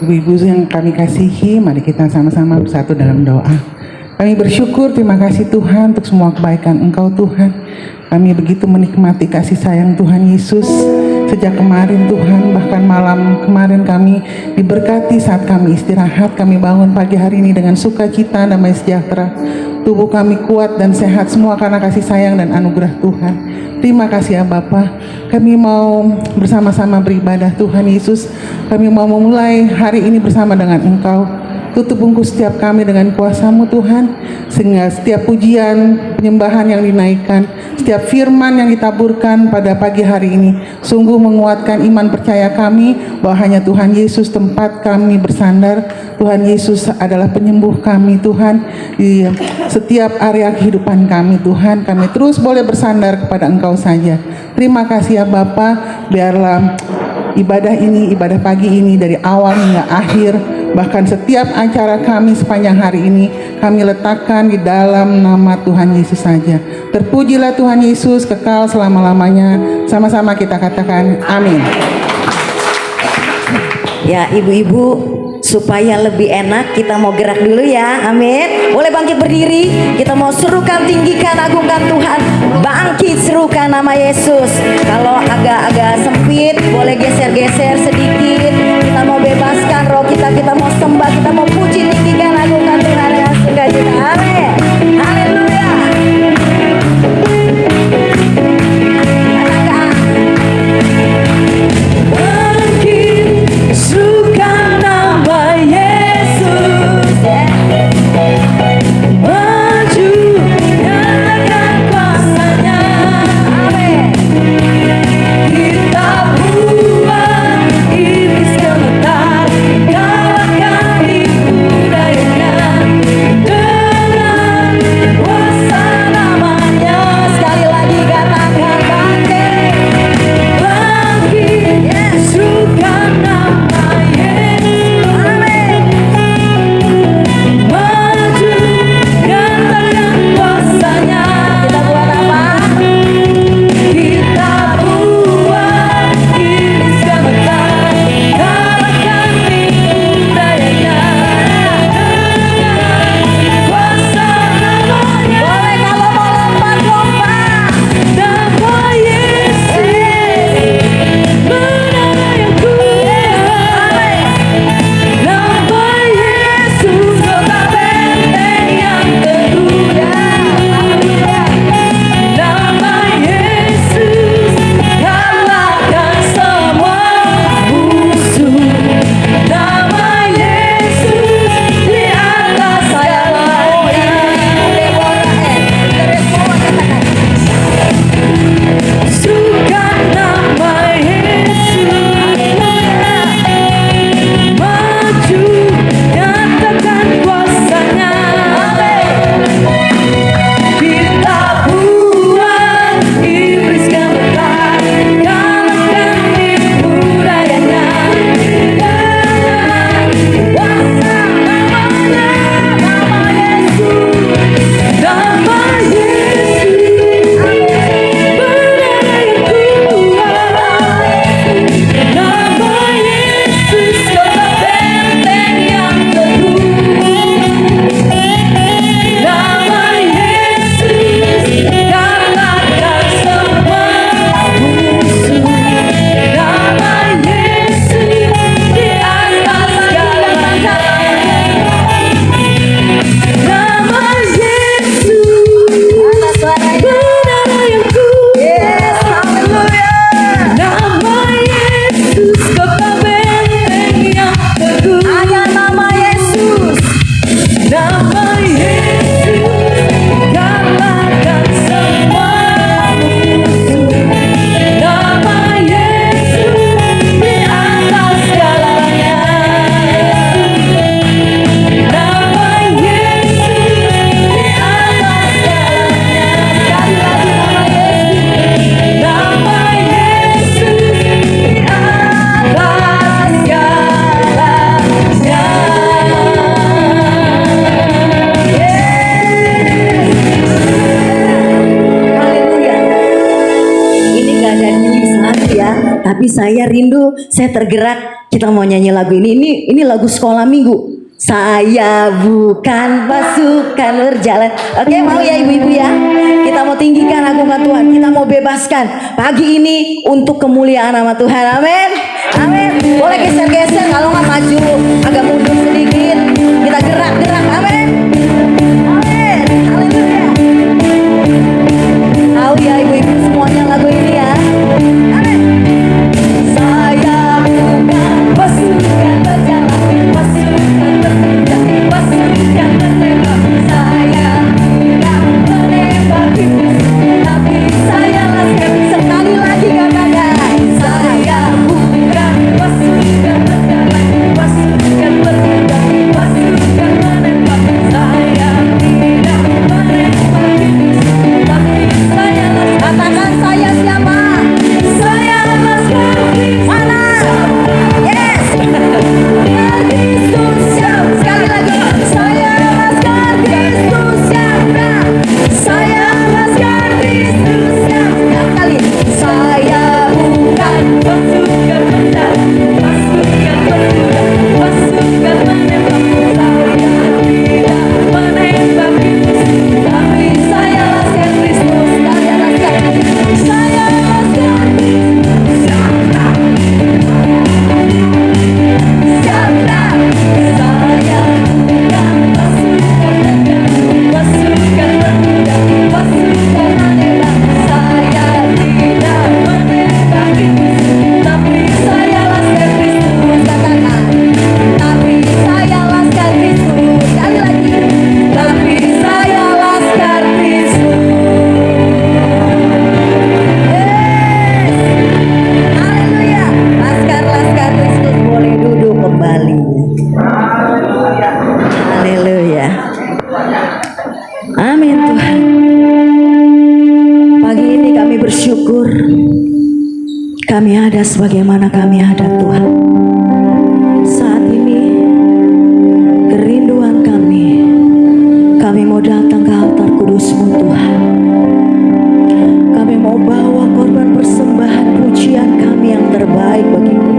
Ibu-ibu yang kami kasihi, mari kita sama-sama bersatu dalam doa. Kami bersyukur, terima kasih Tuhan untuk semua kebaikan Engkau Tuhan. Kami begitu menikmati kasih sayang Tuhan Yesus sejak kemarin Tuhan, bahkan malam kemarin kami diberkati saat kami istirahat. Kami bangun pagi hari ini dengan sukacita, damai sejahtera. Tubuh kami kuat dan sehat semua karena kasih sayang dan anugerah Tuhan. Terima kasih ya Bapa. Kami mau bersama-sama beribadah Tuhan Yesus. Kami mau memulai hari ini bersama dengan Engkau. Tutup bungkus setiap kami dengan kuasa-Mu Tuhan, sehingga setiap pujian, penyembahan yang dinaikkan, setiap firman yang ditaburkan pada pagi hari ini sungguh menguatkan iman percaya kami bahwa hanya Tuhan Yesus tempat kami bersandar. Tuhan Yesus adalah penyembuh kami Tuhan di setiap area kehidupan kami Tuhan. Kami terus boleh bersandar kepada Engkau saja. Terima kasih ya Bapa. Biarlah ibadah ini, ibadah pagi ini dari awal hingga akhir, bahkan setiap acara kami sepanjang hari ini kami letakkan di dalam nama Tuhan Yesus saja. Terpujilah Tuhan Yesus kekal selama-lamanya. Sama-sama kita katakan amin. Ya ibu-ibu, supaya lebih enak kita mau gerak dulu ya, amin. Boleh bangkit berdiri, kita mau serukan, tinggikan, agungkan Tuhan. Bangkit serukan nama Yesus. Kalau agak-agak sempit boleh geser-geser sedikit. Kita mau bebaskan roh kita, kita mau sembah, kita mau puji, tinggikan, agungkan Tuhan dengan sukacita. Amin. Haleluya. Bangkit serukan nama Yesus. Maju nyatakan kuasanya. Amin. Tapi saya rindu, saya tergerak. Kita mau nyanyi lagu ini. Ini lagu sekolah minggu. Saya bukan pasukan berjalan. Oke, mau ya ibu-ibu ya? Kita mau tinggikan agungkan Tuhan. Kita mau bebaskan pagi ini untuk kemuliaan nama Tuhan. Amin. Amin. Boleh geser-geser, kalau nggak maju agak mundur sedikit. Kita gerak-gerak. Amin. Amin. Haleluya. Tahu ya ibu-ibu semuanya lagu ini ya. Amin. Saya bukan pasukan berjalan, pasukan bertindak, pasukan menembak. Saya bukan menembak tikus, tapi saya laskar. Sekali lagi katakan, saya bukan pasukan berjalan, pasukan bertindak, pasukan menembak. Saya tidak menembak tikus, tapi saya laskar. Katakan saya siapa? Saya laskar Kristus. Mana? Yes. Kristus siap. Sekali lagi. Saya laskar Kristus siap. Saya laskar Kristus siap. Sekali. Saya bukan pasukan mendarat, pasukan berkuda, pasukan menembak. Saya tidak menembak tikus, tapi saya laskar Kristus. Saya laskar Kristus. Saya laskar Kristus. Siap. Siaplah, saya bukan pasukan berjalan, pasukan berkuda, pasukan menembak. Saya tidak menembak tikus, tapi saya laskar Kristus. Katakan, tapi saya laskar Kristus. Sekali lagi, tapi saya laskar Kristus. Haleluya. Laskar-laskar Kristus boleh duduk kembali. Haleluya. Amin Tuhan. Pagi ini kami bersyukur. Kami ada sebagaimana kami ada Tuhan. Saat ini kerinduan kami mau datang ke altar kudus-Mu Tuhan. Kami mau bawa korban persembahan pujian kami yang terbaik bagi-Mu.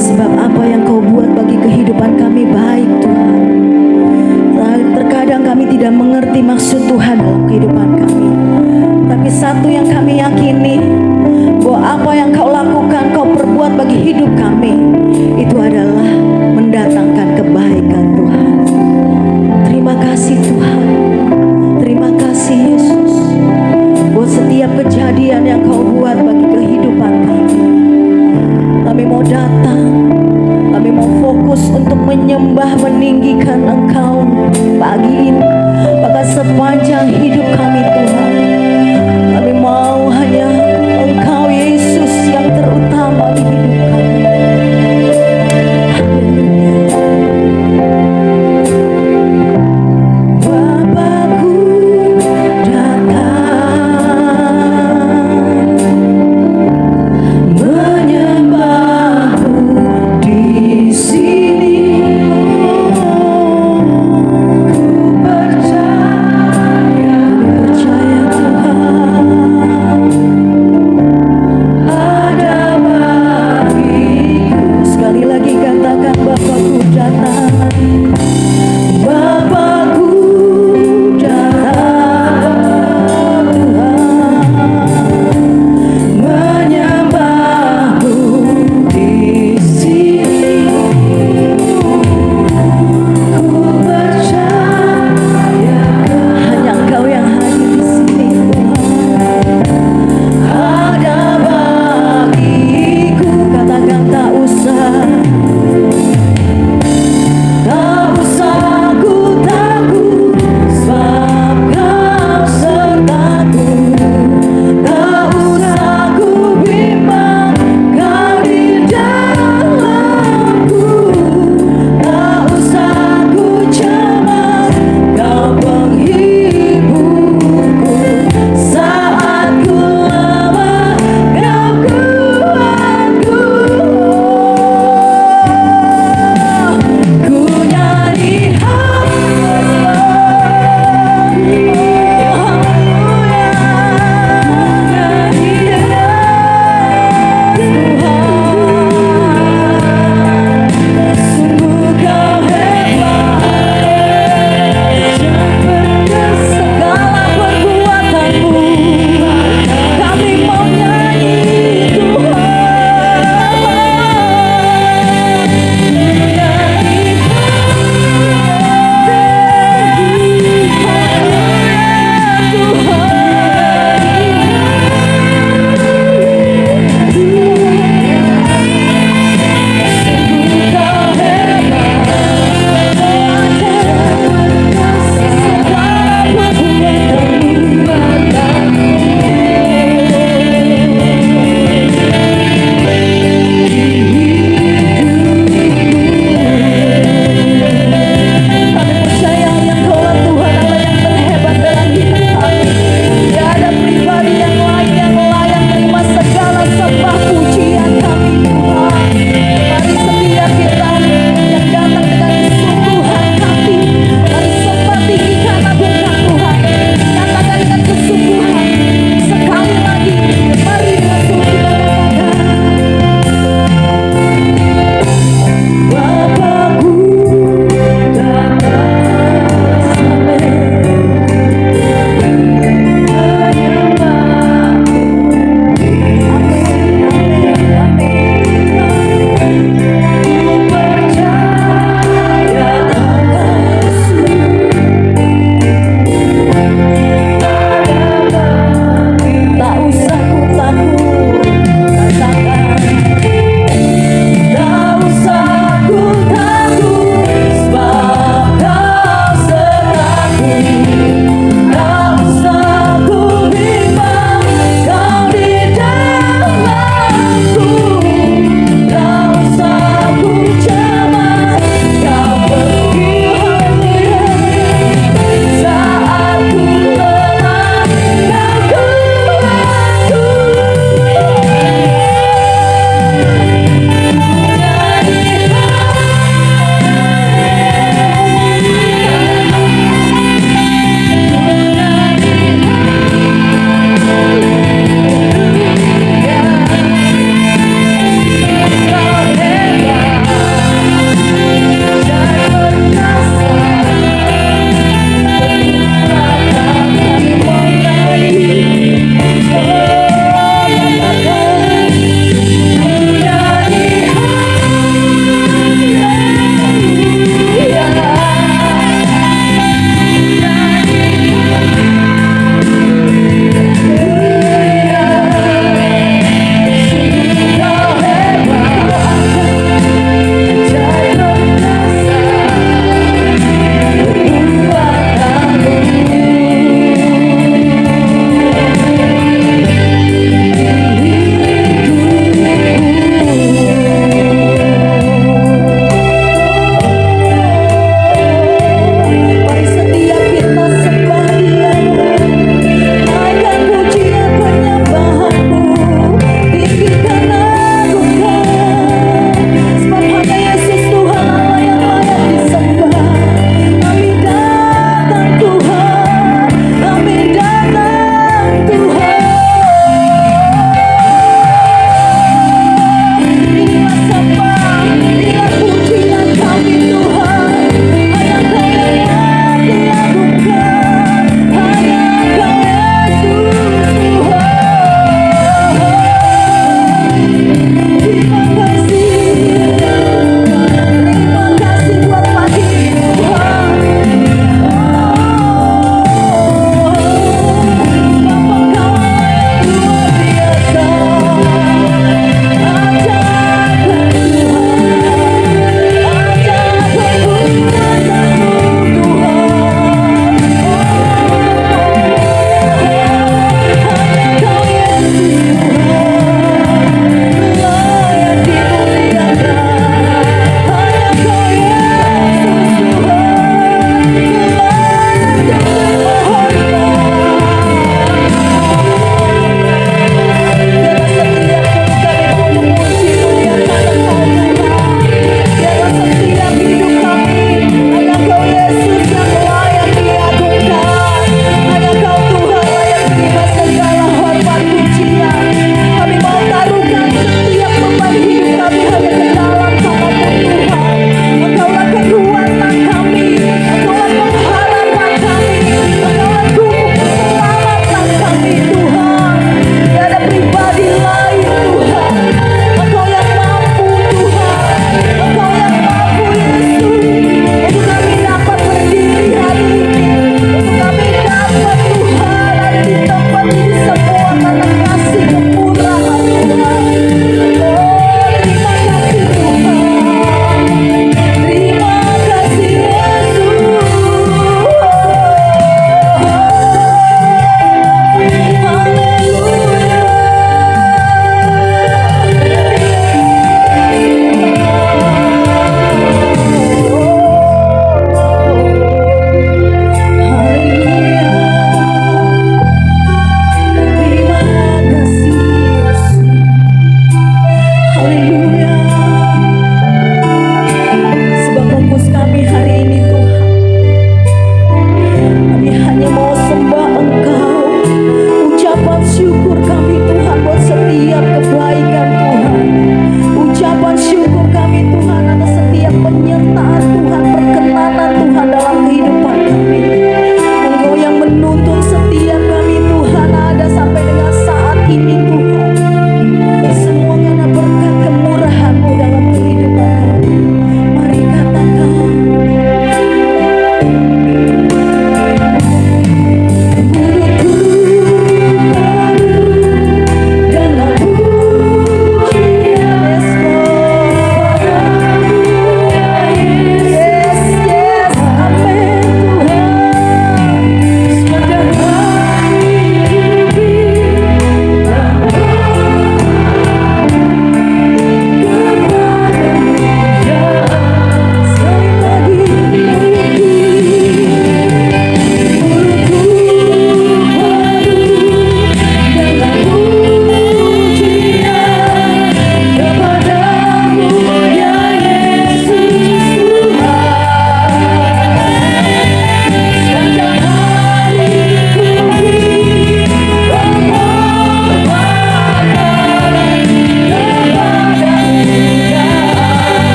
Sebab apa yang Kau buat bagi kehidupan kami baik Tuhan. Terkadang kami tidak mengerti maksud Tuhan dalam kehidupan kami. Tapi satu yang kami yakini, bahwa apa yang Kau lakukan, Kau perbuat bagi hidup kami, itu adalah mendatangkan kebaikan Tuhan. Terima kasih Tuhan. Terima kasih Yesus. Buat setiap kejadian yang Kau buat bagi kehidupan kami. Kami mau datang, kami mau fokus untuk menyembah, meninggikan Engkau pagi ini. Bahkan sepanjang hidup kami Tuhan, kami mau hanya Engkau Yesus yang terutama di hidup kami. Bapakku datang menyembahmu di sini. Ku percaya Tuhan.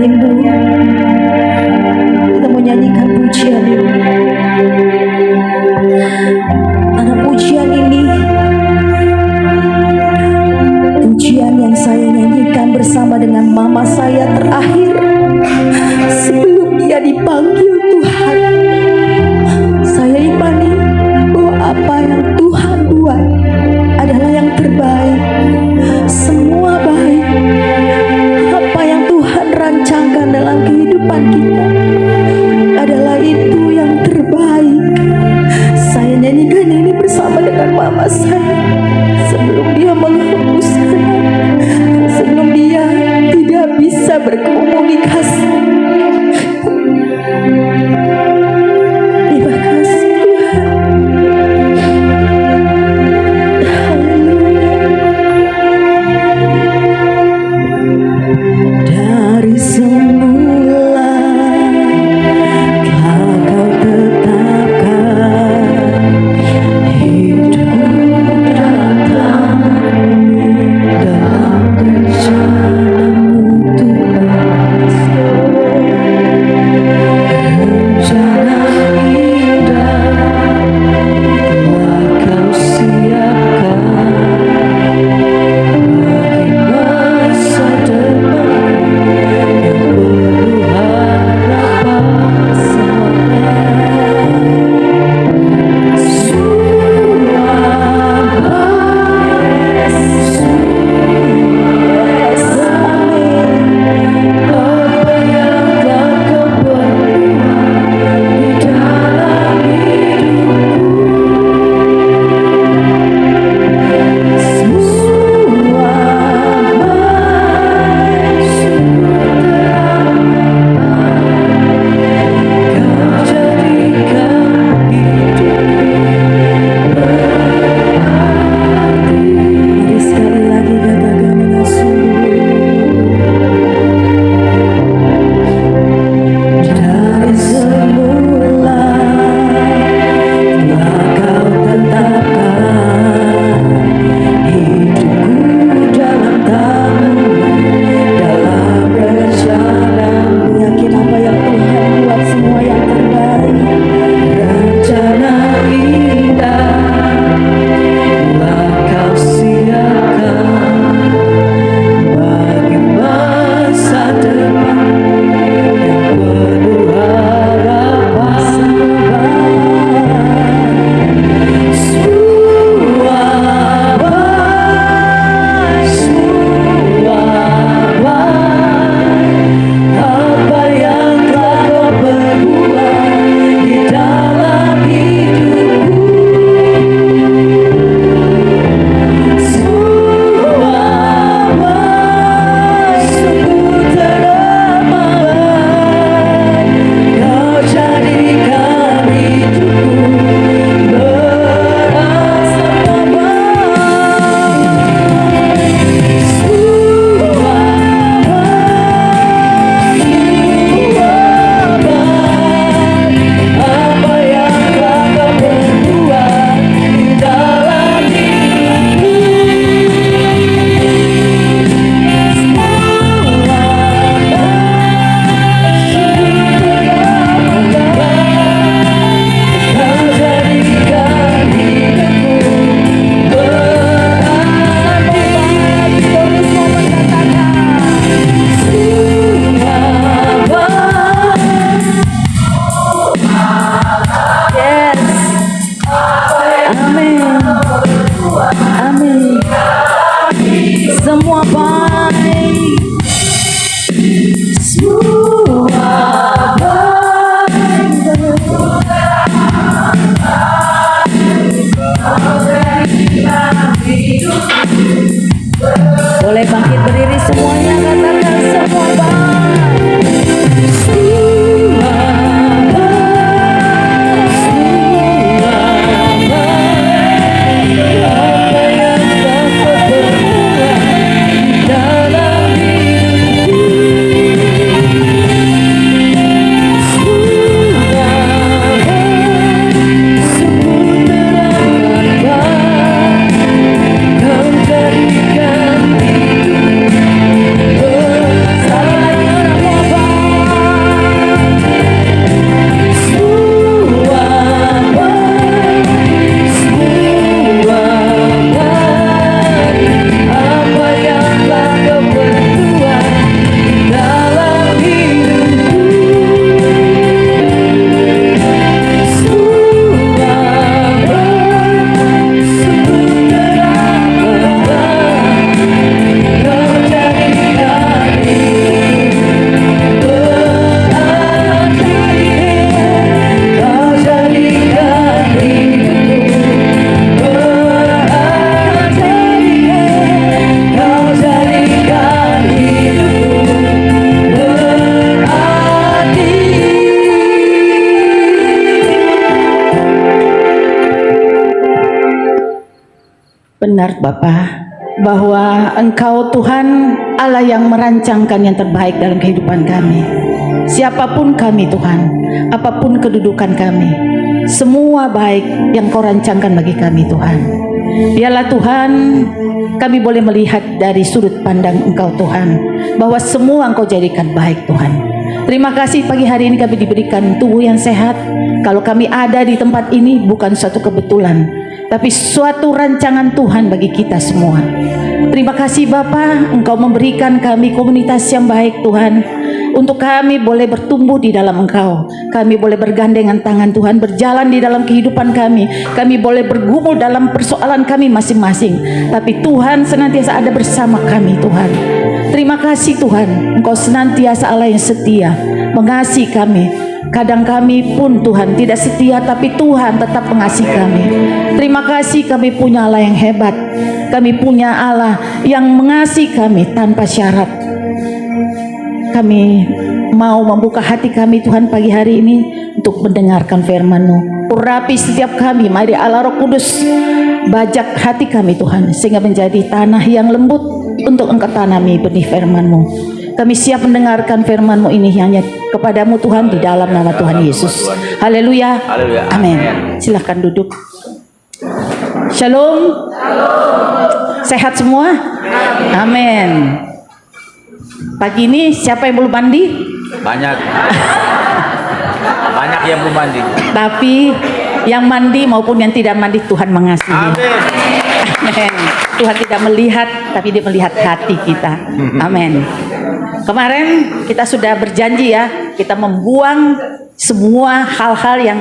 rindu. Kita mau nyanyikan pujian ini. Karena pujian ini pujian yang saya nyanyikan bersama dengan mama saya terakhir sebelum dia dipanggil Tuhan. Saya imani bahwa apa yang Tuhan buat adalah yang terbaik. Semua baik. Apa yang Tuhan rancangkan dalam kehidupan kita adalah itu yang terbaik. Saya nyanyikan ini bersama dengan mama saya sebelum dia menghembuskan, sebelum dia tidak bisa berkomunikasi. Terima kasih Tuhan. Dari semula telah kau tetapkan hidupku dalam rencanamu Tuhan. Rencana indah telah kau siapkan bagi masa depan yang penuh harapan apa yang telah kau perbuat di dalam Mari sekali lagi katakan dengan dari semula telah kau tetapkan hidupku dalam tangan, dalam rencanamu. Yakin apa yang Tuhan buat semua yang terbaik. Rencana indah telah kau siapkan bagi masa depan yang penuh harapan. Semua apa yang telah kau perbuat di dalam hidupku. Semua sungguh teramat. Kau jadikan hidupku berasa apa yang telah kau perbuat di dalam hidupku. Kau jadikan hidupku berarti. Terus mau berkatakan yes. Amin. Amin. Semua baik. Semua baik. Boleh bangkit berdiri semuanya, katakan semua baik. Semua baik. Semua baik. Apa yang telah kau perbuat dalam hidupku. benar Bapa, bahwa Engkau Tuhan Allah yang merancangkan yang terbaik dalam kehidupan kami. Siapapun kami Tuhan, apapun kedudukan kami, semua baik yang Kau rancangkan bagi kami Tuhan. Biarlah Tuhan kami boleh melihat dari sudut pandang Engkau Tuhan, bahwa semua Engkau jadikan baik Tuhan. Terima kasih pagi hari ini kami diberikan tubuh yang sehat. Kalau kami ada di tempat ini bukan suatu kebetulan, tapi suatu rancangan Tuhan bagi kita semua. Terima kasih Bapa, Engkau memberikan kami komunitas yang baik Tuhan, untuk kami boleh bertumbuh di dalam Engkau. Kami boleh bergandengan tangan Tuhan, berjalan di dalam kehidupan kami. Kami boleh bergumul dalam persoalan kami masing-masing, tapi Tuhan senantiasa ada bersama kami Tuhan. Terima kasih Tuhan, Engkau senantiasa Allah yang setia, mengasihi kami. Kadang kami pun Tuhan tidak setia, tapi Tuhan tetap mengasihi kami. Terima kasih kami punya Allah yang hebat. Kami punya Allah yang mengasihi kami tanpa syarat. Kami mau membuka hati kami Tuhan pagi hari ini untuk mendengarkan firman-Mu. Urapi setiap kami, mari Allah Roh Kudus bajak hati kami Tuhan, sehingga menjadi tanah yang lembut untuk Engkau tanami benih firman-Mu. Kami siap mendengarkan firman-Mu ini hanya kepadamu Tuhan, di dalam nama Tuhan Yesus. Haleluya. Amin. Silahkan duduk. Shalom. Sehat semua? Amin. Pagi ini siapa yang belum mandi? Banyak. Banyak yang belum mandi. Tapi yang mandi maupun yang tidak mandi Tuhan mengasihi. Amin. Amin. Tuhan tidak melihat, tapi Dia melihat hati kita. Amin. Kemarin kita sudah berjanji ya, kita membuang semua hal-hal yang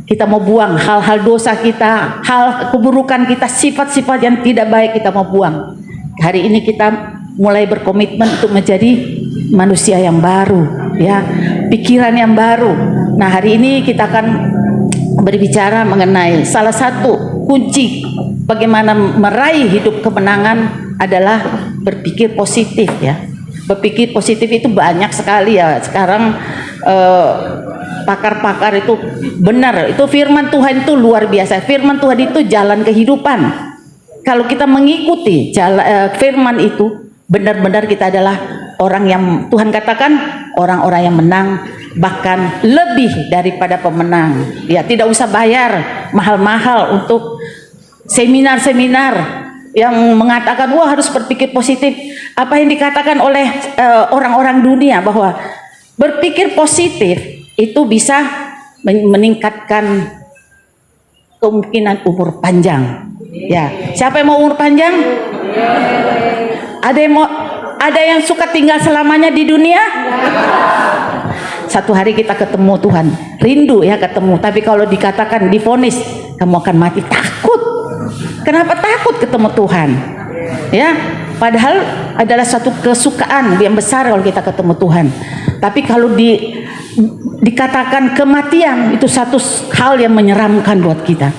kita mau buang, hal-hal dosa kita, hal keburukan kita, sifat-sifat yang tidak baik kita mau buang. Hari ini kita mulai berkomitmen untuk menjadi manusia yang baru, ya, pikiran yang baru. Nah, hari ini kita akan berbicara mengenai salah satu kunci bagaimana meraih hidup kemenangan adalah berpikir positif, ya. Berpikir positif itu banyak sekali ya. Sekarang pakar-pakar itu benar. Itu firman Tuhan itu luar biasa. Firman Tuhan itu jalan kehidupan. Kalau kita mengikuti firman itu, benar-benar kita adalah orang yang Tuhan katakan orang-orang yang menang, bahkan lebih daripada pemenang. Ya, tidak usah bayar mahal-mahal untuk seminar-seminar yang mengatakan wah harus berpikir positif. Apa yang dikatakan oleh orang-orang dunia bahwa berpikir positif itu bisa meningkatkan kemungkinan umur panjang. Ya, siapa yang mau umur panjang? Ada yang suka tinggal selamanya di dunia? Satu hari kita ketemu Tuhan, rindu ya ketemu. Tapi kalau dikatakan divonis kamu akan mati, takut. Kenapa takut ketemu Tuhan? Ya, padahal adalah satu kesukaan yang besar kalau kita ketemu Tuhan. Tapi kalau dikatakan kematian itu satu hal yang menyeramkan buat kita,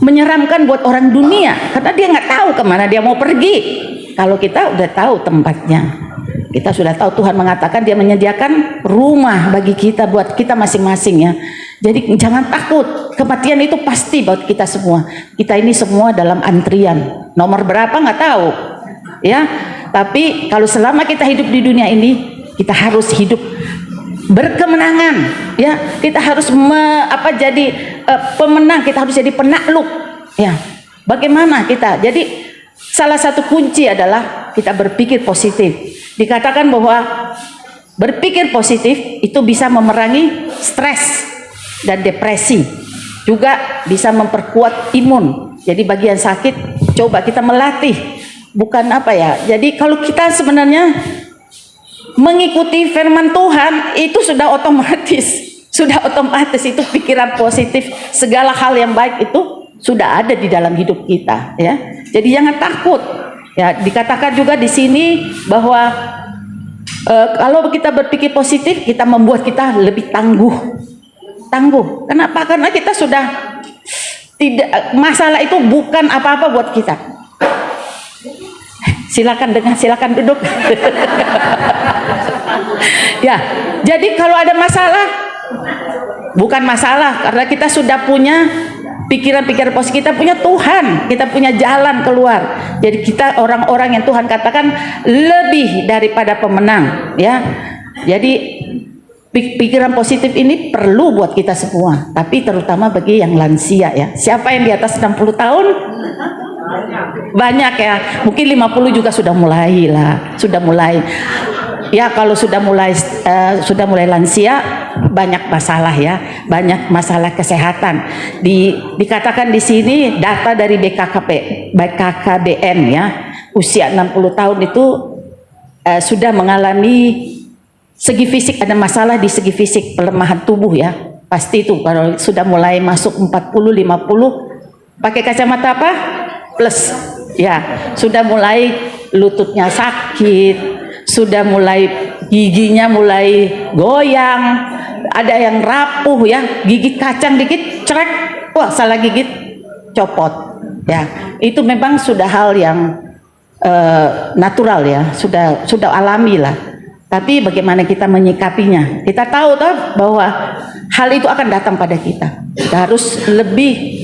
menyeramkan buat orang dunia, karena dia nggak tahu kemana dia mau pergi. Kalau kita udah tahu tempatnya, kita sudah tahu Tuhan mengatakan Dia menyediakan rumah bagi kita, buat kita masing-masing, ya. Jadi jangan takut, kematian itu pasti buat kita semua. Kita ini semua dalam antrian, nomor berapa nggak tahu, ya. Tapi kalau selama kita hidup di dunia ini, kita harus hidup berkemenangan, ya. Kita harus jadi pemenang, kita harus jadi penakluk, ya. Bagaimana kita? Jadi salah satu kunci adalah kita berpikir positif. Dikatakan bahwa berpikir positif itu bisa memerangi stres dan depresi, juga bisa memperkuat imun. Jadi bagian sakit coba kita melatih, bukan apa ya. Jadi kalau kita sebenarnya mengikuti firman Tuhan itu sudah otomatis itu pikiran positif, segala hal yang baik itu sudah ada di dalam hidup kita, ya. Jadi jangan takut. Ya, dikatakan juga di sini bahwa kalau kita berpikir positif, kita membuat kita lebih tangguh. Kenapa? Karena kita sudah tidak, masalah itu bukan apa-apa buat kita. Silakan duduk. Ya, jadi kalau ada masalah, bukan masalah karena kita sudah punya pikiran-pikiran positif, kita punya Tuhan, kita punya jalan keluar. Jadi kita orang-orang yang Tuhan katakan lebih daripada pemenang, ya. Jadi pikiran positif ini perlu buat kita semua, tapi terutama bagi yang lansia, ya. Siapa yang di atas 60 tahun? Banyak, ya. Mungkin 50 juga sudah mulai lah, sudah mulai. Ya, kalau sudah mulai lansia, banyak masalah, ya, banyak masalah kesehatan. Dikatakan di sini data dari BKKBN, ya, usia 60 tahun itu sudah mengalami segi fisik, ada masalah di segi fisik, pelemahan tubuh, ya, pasti itu. Kalau sudah mulai masuk 40-50, pakai kacamata apa? Plus, ya, sudah mulai lututnya sakit, sudah mulai giginya mulai goyang, ada yang rapuh, ya, gigit kacang dikit cerek, wah salah gigit copot, ya. Itu memang sudah hal yang natural, ya, sudah alami lah. Tapi bagaimana kita menyikapinya? Kita tahu toh bahwa hal itu akan datang pada kita. Kita harus lebih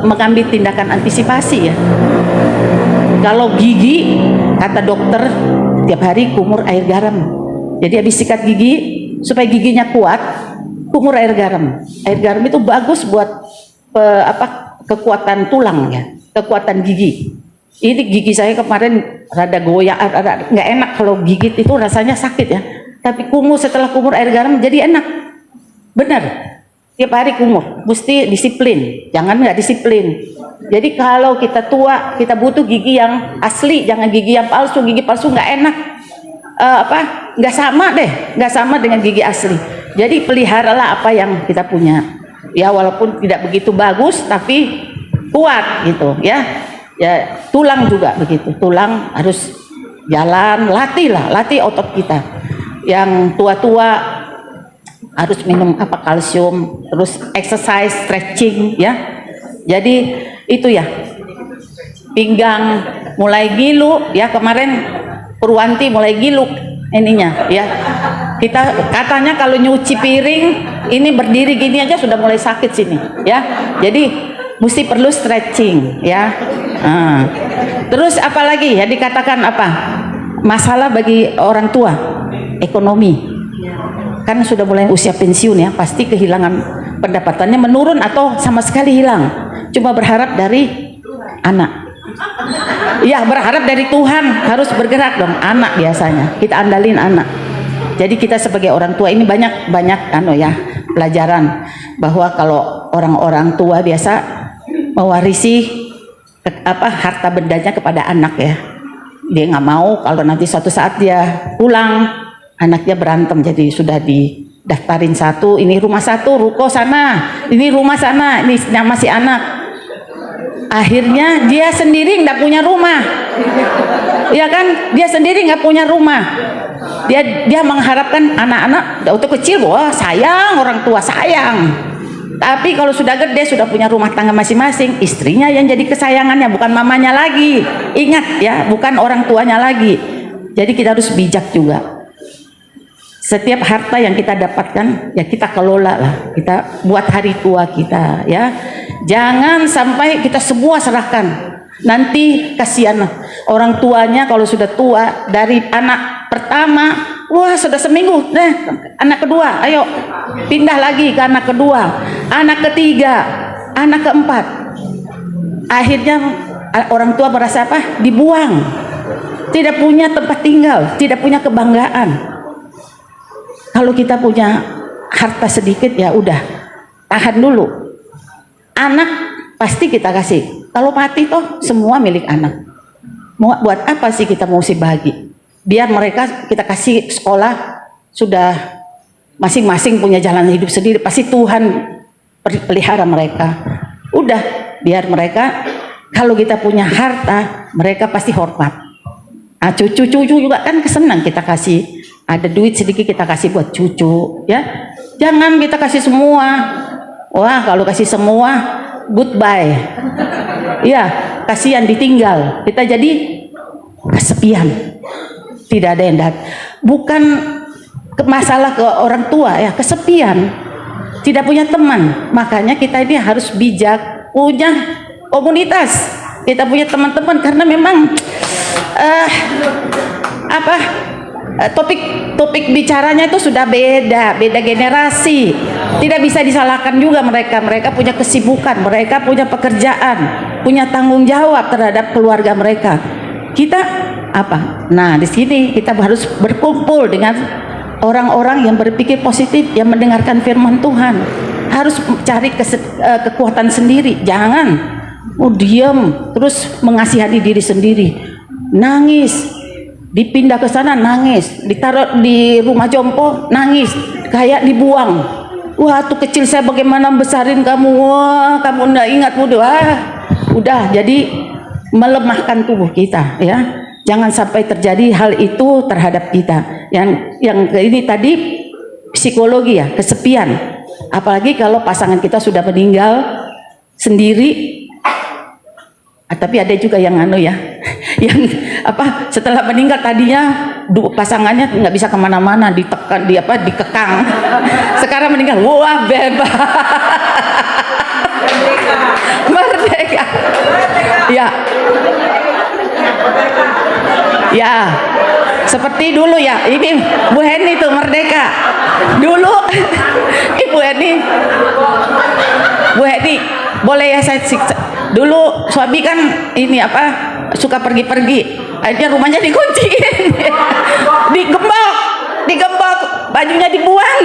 mengambil tindakan antisipasi, ya. Kalau gigi, kata dokter, tiap hari kumur air garam. Jadi habis sikat gigi, supaya giginya kuat, kumur air garam. Air garam itu bagus buat kekuatan tulang, ya, kekuatan gigi. Ini gigi saya kemarin rada goyang, rada nggak enak kalau gigit itu rasanya sakit, ya. Tapi setelah kumur air garam jadi enak. Benar. Tiap hari kumur, mesti disiplin. Jangan nggak disiplin. Jadi kalau kita tua, kita butuh gigi yang asli, jangan gigi yang palsu. Gigi palsu nggak enak. Nggak sama deh, nggak sama dengan gigi asli. Jadi peliharalah apa yang kita punya. Ya, walaupun tidak begitu bagus, tapi kuat gitu, ya. Ya, tulang juga begitu. Tulang harus jalan, latih otot kita. Yang tua-tua harus minum kalsium, terus exercise, stretching, ya. Jadi itu, ya. Pinggang mulai gilu, ya, kemarin Purwanti mulai gilu ininya, ya. Kita katanya kalau nyuci piring ini berdiri gini aja sudah mulai sakit sini, ya. Jadi mesti perlu stretching, ya. Terus apalagi, ya, dikatakan apa? Masalah bagi orang tua, ekonomi. Kan sudah mulai usia pensiun, ya, pasti kehilangan pendapatannya, menurun atau sama sekali hilang. Cuma berharap dari anak. Ya, berharap dari Tuhan, harus bergerak dong. Anak biasanya kita andalin anak. Jadi kita sebagai orang tua ini banyak ya, pelajaran bahwa kalau orang-orang tua biasa mewarisi harta bendanya kepada anak, ya. Dia nggak mau kalau nanti suatu saat dia pulang anaknya berantem, jadi sudah didaftarin satu, ini rumah satu, ruko sana, ini rumah sana, ini nama si anak. Akhirnya dia sendiri nggak punya rumah, ya kan? Dia sendiri nggak punya rumah. Dia mengharapkan anak-anak waktu kecil, wah sayang, orang tua sayang. Tapi kalau sudah gede, sudah punya rumah tangga masing-masing, istrinya yang jadi kesayangannya, bukan mamanya lagi. Ingat, ya, bukan orang tuanya lagi. Jadi kita harus bijak juga. Setiap harta yang kita dapatkan, ya, kita kelola lah, kita buat hari tua kita, ya. Jangan sampai kita semua serahkan. Nanti kasihan orang tuanya kalau sudah tua, dari anak pertama, wah sudah seminggu, anak kedua, ayo pindah lagi ke anak kedua, anak ketiga, anak keempat. Akhirnya orang tua merasa apa? Dibuang, tidak punya tempat tinggal, tidak punya kebanggaan. Kalau kita punya harta sedikit, ya udah, tahan dulu. Anak pasti kita kasih. Kalau mati toh semua milik anak. Mau buat apa sih kita mesti bagi? Biar mereka kita kasih sekolah, sudah masing-masing punya jalan hidup sendiri. Pasti Tuhan pelihara mereka. Udah, biar mereka, kalau kita punya harta, mereka pasti hormat. Cucu-cucu juga kan kesenang kita kasih. Ada duit sedikit kita kasih buat cucu, ya. Jangan kita kasih semua. Wah, kalau kasih semua, goodbye. Ya, kasihan ditinggal. Kita jadi kesepian. Tidak ada yang datang. Bukan masalah ke orang tua, ya, kesepian. tidak punya teman. Makanya kita ini harus bijak, punya komunitas. Kita punya teman-teman karena memang topik bicaranya itu sudah beda generasi. Tidak bisa disalahkan juga mereka. Mereka punya kesibukan, mereka punya pekerjaan, punya tanggung jawab terhadap keluarga mereka. Kita apa? Nah, di sini kita harus berkumpul dengan orang-orang yang berpikir positif, yang mendengarkan firman Tuhan. Harus cari kekuatan sendiri. Jangan diam terus mengasihani diri sendiri. Nangis, dipindah ke sana nangis, ditaruh di rumah jompo nangis, kayak dibuang. Wah, tuh kecil saya bagaimana besarin kamu, wah kamu nggak ingat udah jadi melemahkan tubuh kita ya. Jangan sampai terjadi hal itu terhadap kita. Yang ini tadi psikologi ya, kesepian. Apalagi kalau pasangan kita sudah meninggal sendiri. Tapi ada juga yang yang setelah meninggal tadinya pasangannya nggak bisa kemana-mana, ditekan, dikekang. Sekarang meninggal, wah bebas, merdeka. Ya, seperti dulu ya. Ini Bu Heni tuh merdeka. Dulu Ibu Heni, Bu Heni, boleh ya saya siksa. Dulu suami kan ini suka pergi-pergi, akhirnya rumahnya dikunciin, digembok, bajunya dibuang.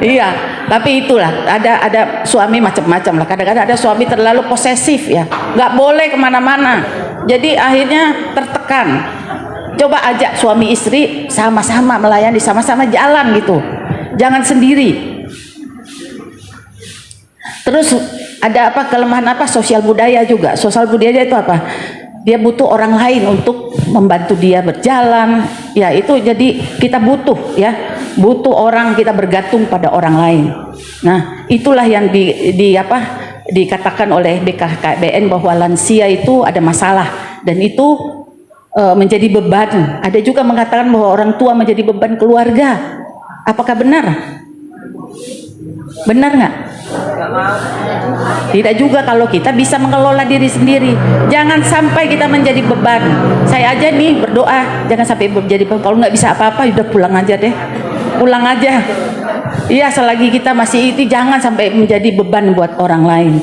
Iya, tapi itulah ada suami macam-macam lah. Kadang-kadang ada suami terlalu posesif ya, nggak boleh kemana-mana. Jadi akhirnya tertekan. Coba ajak suami istri sama-sama melayani, sama-sama jalan gitu. Jangan sendiri. Terus ada kelemahan sosial budaya juga. Sosial budaya itu apa? Dia butuh orang lain untuk membantu dia berjalan. Ya itu jadi kita butuh butuh orang, kita bergantung pada orang lain. Nah itulah yang dikatakan oleh BKKBN bahwa lansia itu ada masalah dan itu menjadi beban. Ada juga mengatakan bahwa orang tua menjadi beban keluarga. Apakah benar? Benar nggak? Tidak juga kalau kita bisa mengelola diri sendiri. Jangan sampai kita menjadi beban. Saya aja nih berdoa jangan sampai menjadi beban. Kalau nggak bisa apa-apa udah pulang aja deh. Pulang aja. Iya, selagi kita masih itu jangan sampai menjadi beban buat orang lain.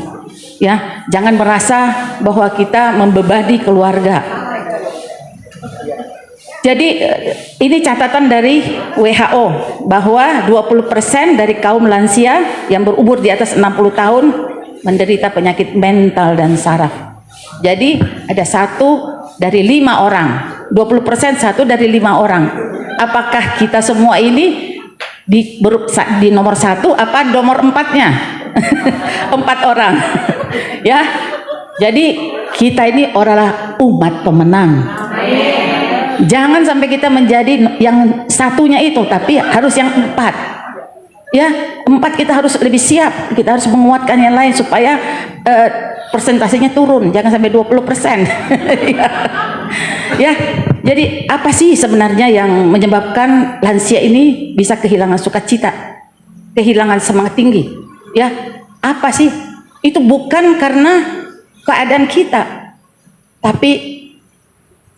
Ya, jangan merasa bahwa kita membebani keluarga. Jadi ini catatan dari WHO bahwa 20% dari kaum lansia yang berumur di atas 60 tahun menderita penyakit mental dan saraf. Jadi ada 1 dari 5 orang, 20% 1 dari 5 orang. Apakah kita semua ini di nomor 1 apa nomor 4-nya? 4 orang. Ya. Jadi kita ini adalah umat pemenang. Jangan sampai kita menjadi yang satunya itu, tapi harus yang 4. Ya, 4 kita harus lebih siap. Kita harus menguatkan yang lain supaya persentasenya turun, jangan sampai 20%. Ya. Jadi apa sih sebenarnya yang menyebabkan lansia ini bisa kehilangan sukacita, kehilangan semangat tinggi? Ya, apa sih? Itu bukan karena keadaan kita, tapi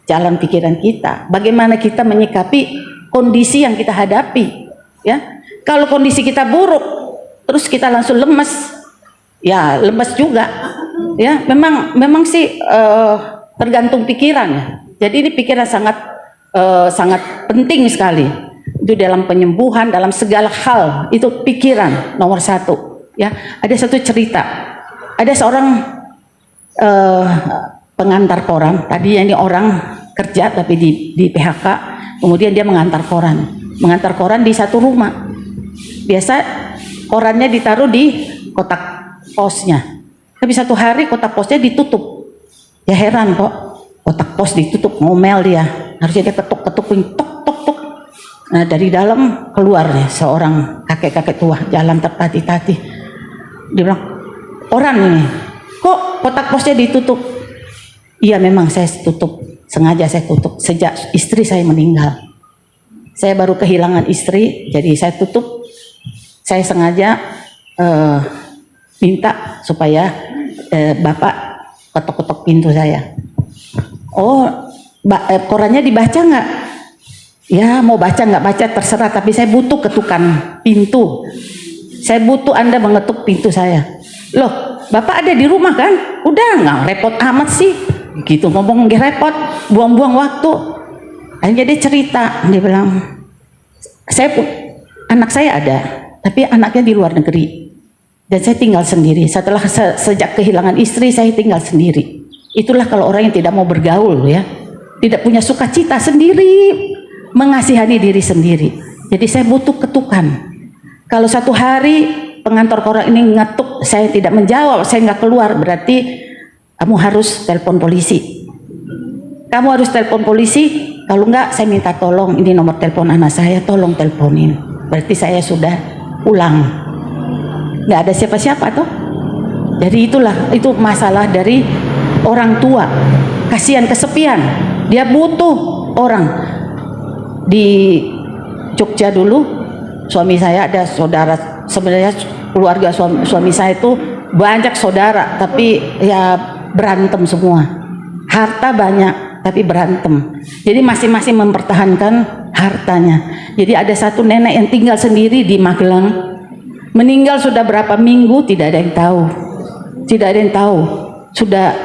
jalan pikiran kita, bagaimana kita menyikapi kondisi yang kita hadapi. Ya, kalau kondisi kita buruk, terus kita langsung lemes, ya lemes juga. Ya, memang sih tergantung pikiran. Ya. Jadi ini pikiran sangat penting sekali. Itu dalam penyembuhan, dalam segala hal itu pikiran nomor 1. Ya, ada satu cerita, ada seorang pengantar koran. Tadinya ini orang kerja tapi di PHK, kemudian dia mengantar koran di satu rumah. Biasa korannya ditaruh di kotak posnya, tapi satu hari kotak posnya ditutup. Ya heran kok kotak pos ditutup, ngomel dia, harusnya dia ketuk tok. Nah dari dalam keluar ya seorang kakek tua jalan tertati-tati. Dia bilang, orang ini kok kotak posnya ditutup? Iya memang saya tutup, sengaja saya tutup sejak istri saya meninggal. Saya baru kehilangan istri, jadi saya tutup. Saya sengaja minta supaya Bapak ketok-ketok pintu saya. Oh, korannya dibaca nggak? Ya, mau baca nggak baca terserah, tapi saya butuh ketukan pintu. Saya butuh Anda mengetuk pintu saya. Loh, Bapak ada di rumah kan? Udah, nggak repot amat sih. Gitu ngomong nggak repot, buang-buang waktu. Akhirnya dia cerita, dia bilang, anak saya ada, tapi anaknya di luar negeri. Dan saya tinggal sendiri. Setelah sejak kehilangan istri, saya tinggal sendiri. Itulah kalau orang yang tidak mau bergaul ya, tidak punya sukacita sendiri, mengasihani diri sendiri. Jadi saya butuh ketukan. Kalau satu hari pengantor koran ini ngetuk, saya tidak menjawab, saya nggak keluar, berarti kamu harus telepon polisi. Kamu harus telepon polisi. Kalau enggak, saya minta tolong, ini nomor telepon anak saya, tolong teleponin. Berarti saya sudah pulang. Nggak ada siapa-siapa tuh. Jadi itu masalah dari orang tua. Kasihan kesepian. Dia butuh orang. Di Jogja dulu, suami saya ada saudara. Sebenarnya keluarga suami saya itu banyak saudara, tapi ya berantem semua. Harta banyak, tapi berantem. Jadi masing-masing mempertahankan hartanya. Jadi ada satu nenek yang tinggal sendiri di Magelang, meninggal sudah berapa minggu, tidak ada yang tahu. Tidak ada yang tahu. Sudah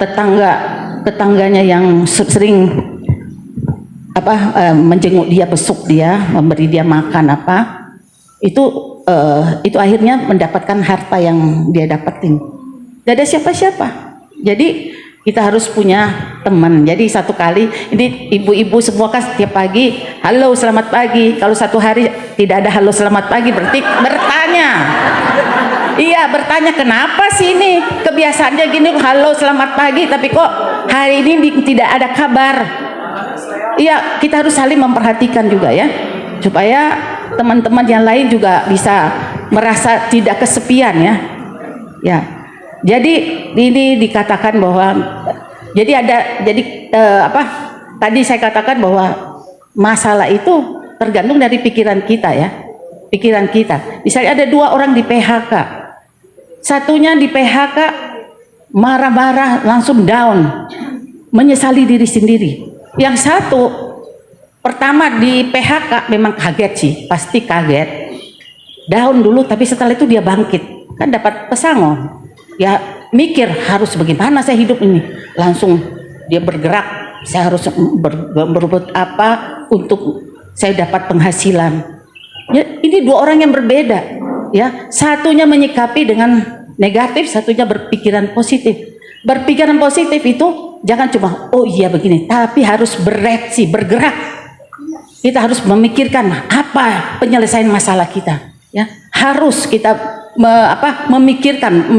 tetangganya yang sering menjenguk dia, besuk dia, memberi dia makan itu akhirnya mendapatkan harta yang dia dapetin. Tidak ada siapa-siapa. Jadi kita harus punya teman. Jadi satu kali, ini ibu-ibu semua kan setiap pagi, halo selamat pagi. Kalau satu hari tidak ada halo selamat pagi, berarti bertanya. Iya, bertanya kenapa sih ini kebiasaannya gini, halo selamat pagi, tapi kok hari ini tidak ada kabar. Iya, kita harus saling memperhatikan juga ya, supaya teman-teman yang lain juga bisa merasa tidak kesepian ya. Ya. Jadi ini dikatakan bahwa tadi saya katakan bahwa masalah itu tergantung dari pikiran kita ya. Pikiran kita. Misalnya ada 2 orang di PHK. Satunya di PHK marah-marah langsung down, menyesali diri sendiri. Yang satu pertama di PHK memang kaget sih, pasti kaget. Down dulu, tapi setelah itu dia bangkit. Kan dapat pesangon. Ya mikir harus bagaimana saya hidup ini, langsung dia bergerak, saya harus berbuat apa untuk saya dapat penghasilan ya. Ini 2 orang yang berbeda ya, satunya menyikapi dengan negatif, satunya berpikiran positif. Berpikiran positif itu jangan cuma oh iya begini, tapi harus bereaksi, bergerak. Kita harus memikirkan apa penyelesaian masalah kita ya, harus kita memikirkan,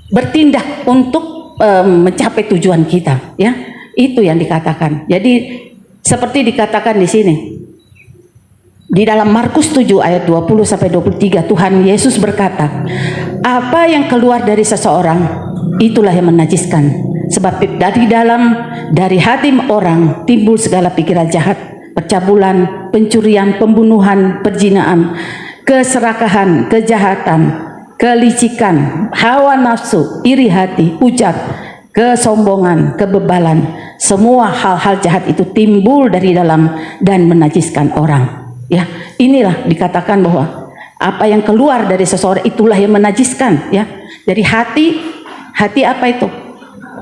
bertindak untuk mencapai tujuan kita ya. Itu yang dikatakan. Jadi seperti dikatakan di sini di dalam Markus 7 ayat 20 sampai 23, Tuhan Yesus berkata, apa yang keluar dari seseorang itulah yang menajiskan, sebab dari hati orang timbul segala pikiran jahat, percabulan, pencurian, pembunuhan, perzinahan, keserakahan, kejahatan, kelicikan, hawa nafsu, iri hati, ujat, kesombongan, kebebalan. Semua hal-hal jahat itu timbul dari dalam dan menajiskan orang. Ya, inilah dikatakan bahwa apa yang keluar dari seseorang itulah yang menajiskan. Ya, dari hati apa itu?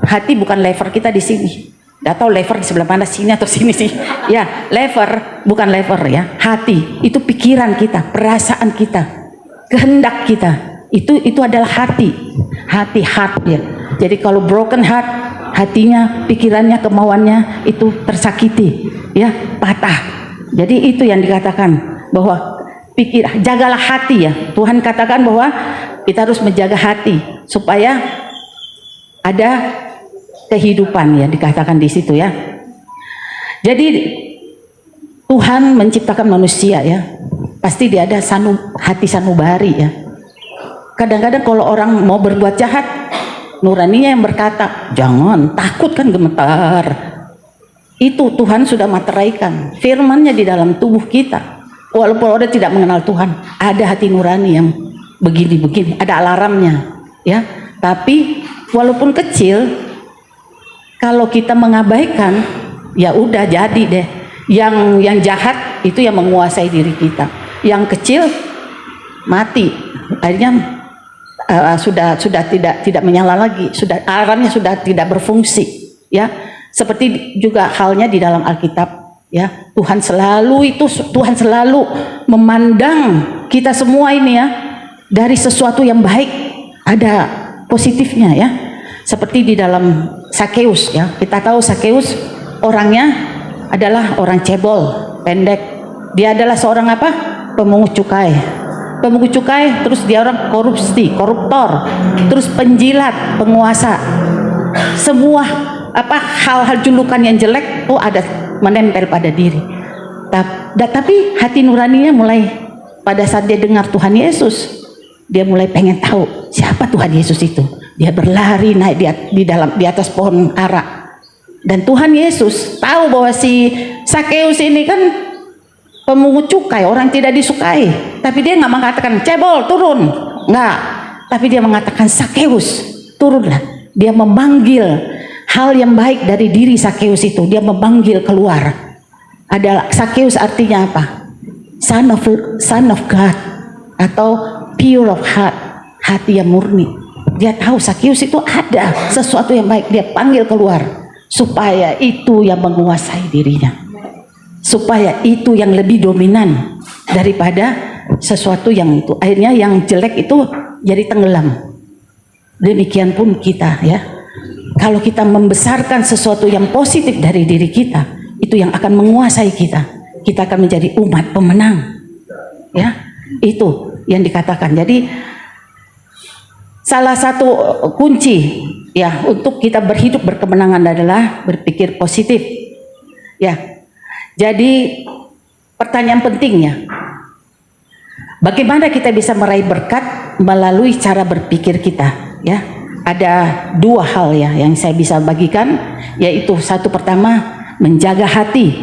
Hati bukan lever kita di sini. Tidak tahu lever di sebelah mana, sini atau sini sih. Ya, lever bukan lever ya. Hati itu pikiran kita, perasaan kita, kehendak kita. Itu adalah hati. Heart ya. Jadi kalau broken heart, hatinya, pikirannya, kemauannya itu tersakiti, ya, patah. Jadi itu yang dikatakan bahwa jagalah hati ya. Tuhan katakan bahwa kita harus menjaga hati supaya ada kehidupan ya, dikatakan di situ ya. Jadi Tuhan menciptakan manusia ya, pasti dia ada hati sanubari ya. Kadang-kadang kalau orang mau berbuat jahat, nuraninya yang berkata jangan, takut kan gemetar Itu Tuhan sudah materaikan firman-Nya di dalam tubuh kita. Walaupun orang tidak mengenal Tuhan, ada hati nurani yang begini-begini, ada alarmnya, ya. Tapi walaupun kecil, kalau kita mengabaikan, ya udah jadi deh. Yang jahat itu yang menguasai diri kita. Yang kecil mati, akhirnya sudah tidak menyala lagi, sudah alarmnya sudah tidak berfungsi, ya. Seperti juga halnya di dalam Alkitab. Ya, Tuhan selalu memandang kita semua ini ya dari sesuatu yang baik, ada positifnya ya. Seperti di dalam Sakeus ya. Kita tahu Sakeus orangnya adalah orang cebol, pendek. Dia adalah seorang apa? Pemungut cukai. Pemungut cukai, terus dia orang koruptor, terus penjilat, penguasa. Semua hal-hal julukan yang jelek tuh ada menempel pada diri. Tapi hati nuraninya mulai pada saat dia dengar Tuhan Yesus, dia mulai pengen tahu siapa Tuhan Yesus itu. Dia berlari naik di atas pohon ara. Dan Tuhan Yesus tahu bahwa si Sakeus ini kan pemungut cukai, orang tidak disukai. Tapi dia nggak mengatakan cebol turun, nggak. Tapi dia mengatakan Sakeus turunlah. Dia memanggil hal yang baik dari diri Sakeus itu, dia memanggil keluar. Adalah Sakeus artinya apa? Son of God atau pure of heart, hati yang murni. Dia tahu Sakeus itu ada sesuatu yang baik, dia panggil keluar supaya itu yang menguasai dirinya. Supaya itu yang lebih dominan daripada sesuatu yang itu. Akhirnya yang jelek itu jadi tenggelam. Demikian pun kita ya. Kalau kita membesarkan sesuatu yang positif dari diri kita, itu yang akan menguasai kita. Kita akan menjadi umat pemenang. Ya, itu yang dikatakan. Jadi salah satu kunci ya untuk kita berhidup berkemenangan adalah berpikir positif. Ya. Jadi pertanyaan pentingnya, bagaimana kita bisa meraih berkat melalui cara berpikir kita, ya? Ada dua hal ya yang saya bisa bagikan, yaitu satu pertama menjaga hati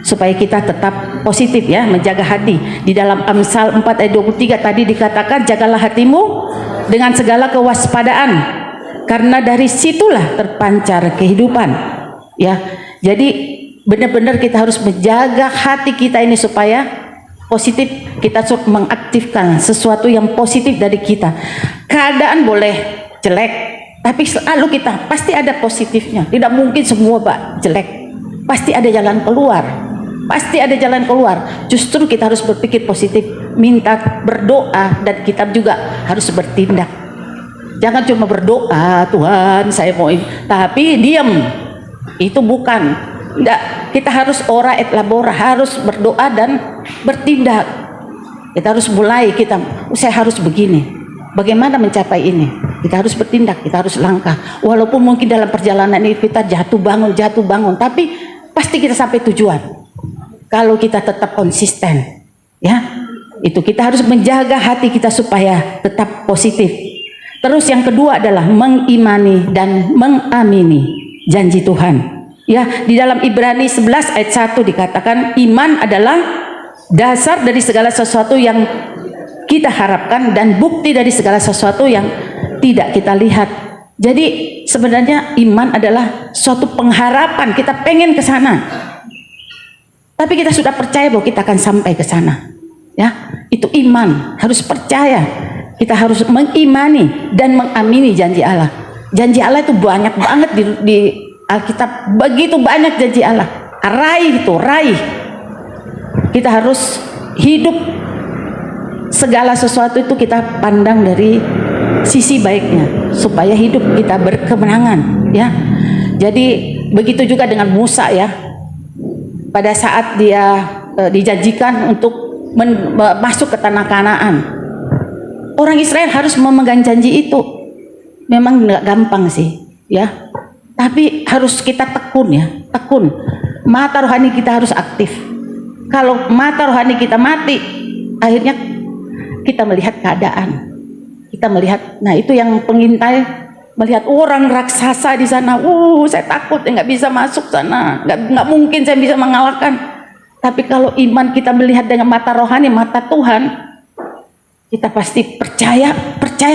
supaya kita tetap positif ya, menjaga hati. Di dalam Amsal 4 ayat 23 tadi dikatakan jagalah hatimu dengan segala kewaspadaan karena dari situlah terpancar kehidupan. Ya. Jadi benar-benar kita harus menjaga hati kita ini supaya positif, kita mengaktifkan sesuatu yang positif dari kita. Keadaan boleh jelek, tapi selalu kita pasti ada positifnya. Tidak mungkin semua jelek, pasti ada jalan keluar, pasti ada jalan keluar. Justru kita harus berpikir positif, minta, berdoa, dan kita juga harus bertindak. Jangan cuma berdoa, Tuhan saya mau ini, tapi diam, itu bukan. Tidak, kita harus ora et labora, harus berdoa dan bertindak. Kita harus mulai, saya harus begini. Bagaimana mencapai ini? Kita harus bertindak, kita harus langkah. Walaupun mungkin dalam perjalanan ini kita jatuh bangun, tapi pasti kita sampai tujuan. Kalau kita tetap konsisten, ya, itu kita harus menjaga hati kita supaya tetap positif. Terus yang kedua adalah mengimani dan mengamini janji Tuhan. Ya, di dalam Ibrani 11 ayat 1 dikatakan iman adalah dasar dari segala sesuatu yang kita harapkan dan bukti dari segala sesuatu yang tidak kita lihat. Jadi sebenarnya iman adalah suatu pengharapan, kita pengen ke sana. Tapi kita sudah percaya bahwa kita akan sampai ke sana. Ya, itu iman, harus percaya. Kita harus mengimani dan mengamini janji Allah. Janji Allah itu banyak banget di Alkitab, begitu banyak janji Allah. Raih. Kita harus hidup segala sesuatu itu kita pandang dari sisi baiknya supaya hidup kita berkemenangan ya. Jadi begitu juga dengan Musa ya. Pada saat dia dijanjikan untuk masuk ke tanah Kanaan, orang Israel harus memegang janji itu. Memang nggak gampang sih ya, tapi harus kita tekun. Mata rohani kita harus aktif. Kalau mata rohani kita mati, akhirnya kita melihat keadaan, kita melihat, nah itu yang pengintai melihat orang raksasa di sana, saya takut, nggak bisa masuk sana, nggak mungkin saya bisa mengalahkan. Tapi kalau iman kita melihat dengan mata rohani, mata Tuhan, kita pasti percaya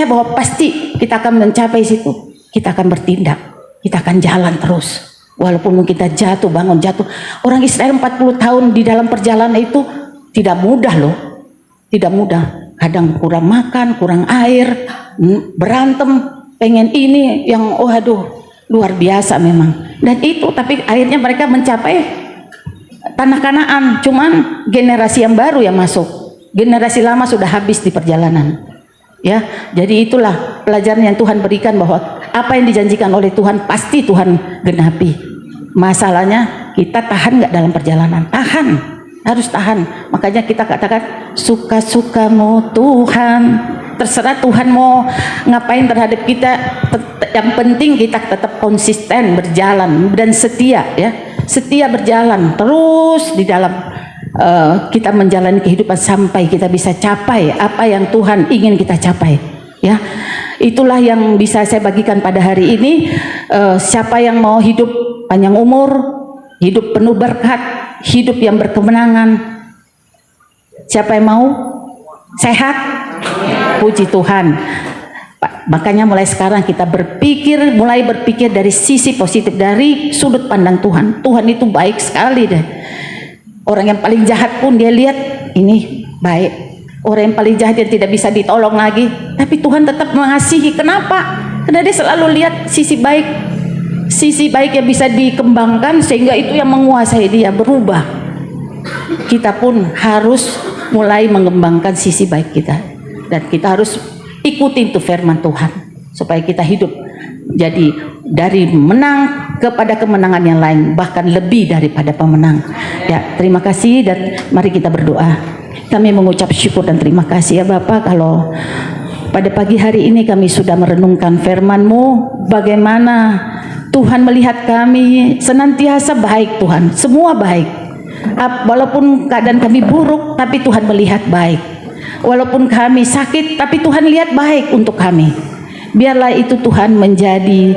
bahwa pasti kita akan mencapai situ. Kita akan bertindak, kita akan jalan terus. Walaupun mungkin kita jatuh, bangun jatuh. Orang Israel 40 tahun di dalam perjalanan itu tidak mudah loh. Tidak mudah. Kadang kurang makan, kurang air, berantem, pengen ini yang luar biasa memang. Dan itu tapi akhirnya mereka mencapai tanah Kanaan. Cuman generasi yang baru yang masuk. Generasi lama sudah habis di perjalanan. Ya, jadi itulah pelajaran yang Tuhan berikan bahwa apa yang dijanjikan oleh Tuhan pasti Tuhan genapi. Masalahnya kita tahan nggak dalam perjalanan? Tahan, harus tahan. Makanya kita katakan suka-sukamu Tuhan. Terserah Tuhan mau ngapain terhadap kita. Yang penting kita tetap konsisten berjalan dan setia, ya, setia berjalan terus di dalam kita menjalani kehidupan sampai kita bisa capai apa yang Tuhan ingin kita capai, ya. Itulah yang bisa saya bagikan pada hari ini. Siapa yang mau hidup panjang umur, hidup penuh berkat, hidup yang berkemenangan, siapa yang mau sehat, puji Tuhan. Makanya mulai sekarang kita mulai berpikir dari sisi positif, dari sudut pandang Tuhan. Tuhan itu baik sekali deh. Orang yang paling jahat pun dia lihat ini baik. Orang yang paling jahat yang tidak bisa ditolong lagi, tapi Tuhan tetap mengasihi. Kenapa? Karena dia selalu lihat sisi baik yang bisa dikembangkan, sehingga itu yang menguasai dia berubah. Kita pun harus mulai mengembangkan sisi baik kita, dan kita harus ikuti itu firman Tuhan supaya kita hidup jadi dari menang kepada kemenangan yang lain, bahkan lebih daripada pemenang. Ya, terima kasih dan mari kita berdoa. Kami mengucap syukur dan terima kasih ya Bapak, kalau pada pagi hari ini kami sudah merenungkan firman-Mu, bagaimana Tuhan melihat kami senantiasa baik Tuhan, semua baik. Walaupun keadaan kami buruk, tapi Tuhan melihat baik. Walaupun kami sakit, tapi Tuhan lihat baik untuk kami. Biarlah itu Tuhan menjadi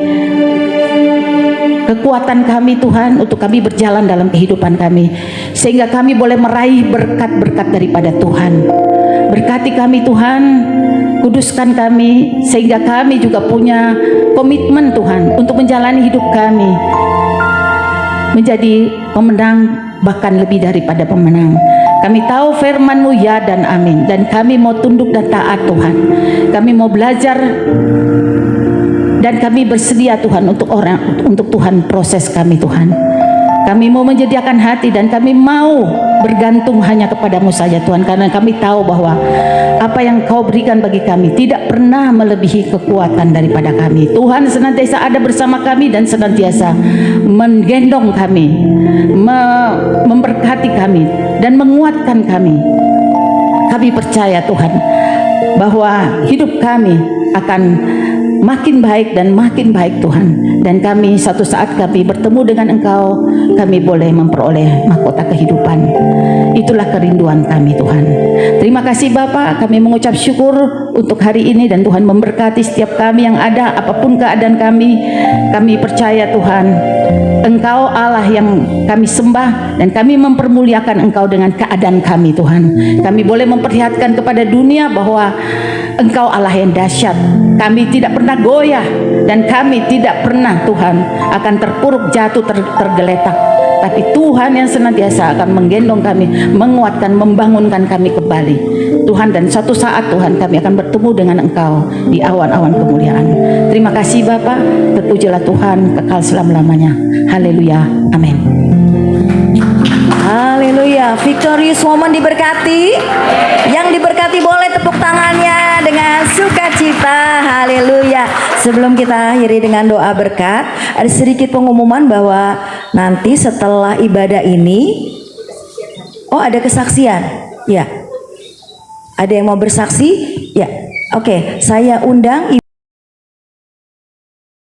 kekuatan kami Tuhan, untuk kami berjalan dalam kehidupan kami, sehingga kami boleh meraih berkat-berkat daripada Tuhan. Berkati kami Tuhan, kuduskan kami, sehingga kami juga punya komitmen Tuhan untuk menjalani hidup kami menjadi pemenang, bahkan lebih daripada pemenang. Kami tahu firman-Mu ya dan amin, dan kami mau tunduk dan taat Tuhan. Kami mau belajar dan kami bersedia Tuhan untuk Tuhan proses kami Tuhan. Kami mau menyediakan hati dan kami mau bergantung hanya kepadamu saja Tuhan, karena kami tahu bahwa apa yang Kau berikan bagi kami tidak pernah melebihi kekuatan daripada kami. Tuhan senantiasa ada bersama kami dan senantiasa menggendong kami, memberkati kami dan menguatkan kami. Kami percaya Tuhan bahwa hidup kami akan makin baik dan makin baik Tuhan, dan kami satu saat kami bertemu dengan Engkau, kami boleh memperoleh mahkota kehidupan. Itulah kerinduan kami Tuhan. Terima kasih Bapak, kami mengucap syukur untuk hari ini, dan Tuhan memberkati setiap kami yang ada apapun keadaan kami. Kami percaya Tuhan, Engkau Allah yang kami sembah, dan kami mempermuliakan Engkau dengan keadaan kami Tuhan. Kami boleh memperlihatkan kepada dunia bahwa Engkau Allah yang dahsyat. Kami tidak pernah goyah, dan kami tidak pernah Tuhan akan terpuruk, jatuh, tergeletak. Tapi Tuhan yang senantiasa akan menggendong kami, menguatkan, membangunkan kami kembali Tuhan. Dan suatu saat Tuhan kami akan bertemu dengan Engkau di awan-awan kemuliaan. Terima kasih Bapa, terpujilah Tuhan kekal selama-lamanya. Haleluya, amin. Haleluya. Victorious Woman diberkati. Yang diberkati boleh tepuk tangannya dengan sukacita. Haleluya. Sebelum kita akhiri dengan doa berkat, ada sedikit pengumuman bahwa nanti setelah ibadah ini, ada kesaksian. Ya. Ada yang mau bersaksi? Ya. Oke, saya undang